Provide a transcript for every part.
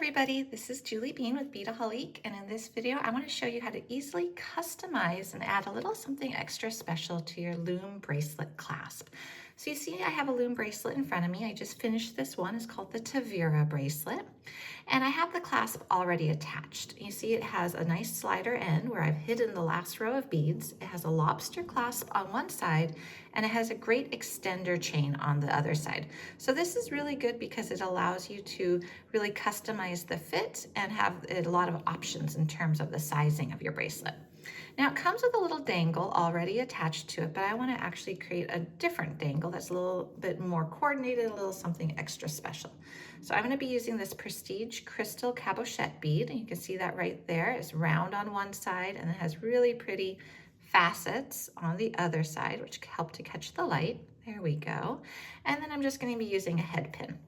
everybody, this is Julie Bean with Beadaholique, and in this video I want to show you how to easily customize and add a little something extra special to your Loom Bracelet clasp. So you see I have a Loom Bracelet in front of me. I just finished this one. It's called the Tavira Bracelet, and I have the clasp already attached. You see it has a nice slider end where I've hidden the last row of beads. It has a lobster clasp on one side, and it has a great extender chain on the other side. So this is really good because it allows you to really customize the fit and have a lot of options in terms of the sizing of your bracelet. Now it comes with a little dangle already attached to it, but I want to actually create a different dangle that's a little bit more coordinated, a little something extra special. So I'm going to be using this Prestige Crystal Cabochette bead, and you can see that right there. It's round on one side and it has really pretty facets on the other side, which help to catch the light. There we go. And then I'm just going to be using a head pin.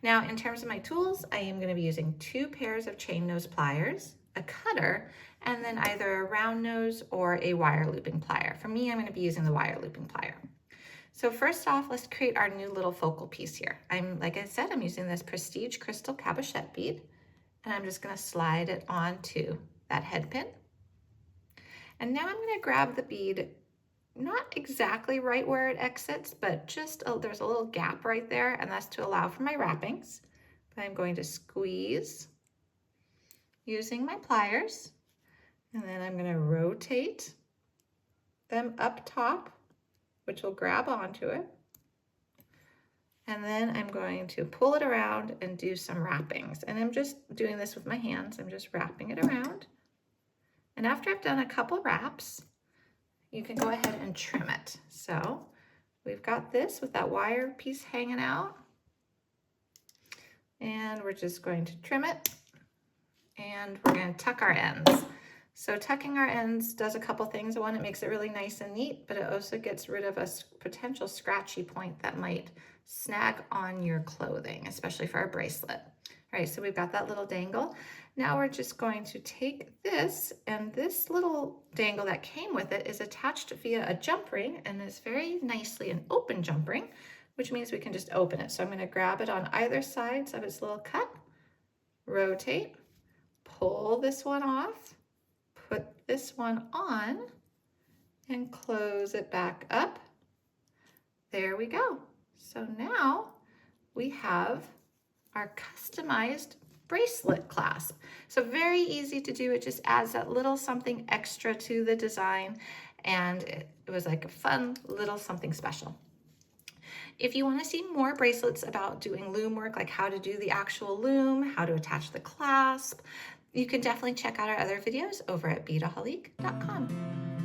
Now, in terms of my tools, I am going to be using 2 pairs of chain nose pliers, a cutter, and then either a round nose or a wire looping plier. For me, I'm going to be using the wire looping plier. So first off, let's create our new little focal piece here. Like I said, I'm using this Prestige Crystal Cabochette bead, and I'm just going to slide it onto that head pin. And now I'm going to grab the bead, not exactly right where it exits, but just there's a little gap right there, and that's to allow for my wrappings. But I'm going to squeeze using my pliers, and then I'm going to rotate them up top, which will grab onto it. And then I'm going to pull it around and do some wrappings. And I'm just doing this with my hands. I'm just wrapping it around. And after I've done a couple wraps, you can go ahead and trim it. So we've got this with that wire piece hanging out, and we're just going to trim it, and we're going to tuck our ends. So tucking our ends does a couple things. One, it makes it really nice and neat, but it also gets rid of a potential scratchy point that might snag on your clothing, especially for a bracelet. All right, so we've got that little dangle. Now we're just going to take this, and this little dangle that came with it is attached via a jump ring, and it's very nicely an open jump ring, which means we can just open it. So I'm going to grab it on either sides of its little cut, rotate, pull this one off, put this one on, and close it back up. There we go. So now we have our customized bracelet clasp. So very easy to do. It just adds that little something extra to the design, and it was like a fun little something special. If you want to see more bracelets about doing loom work, like how to do the actual loom, how to attach the clasp, you can definitely check out our other videos over at beadaholique.com.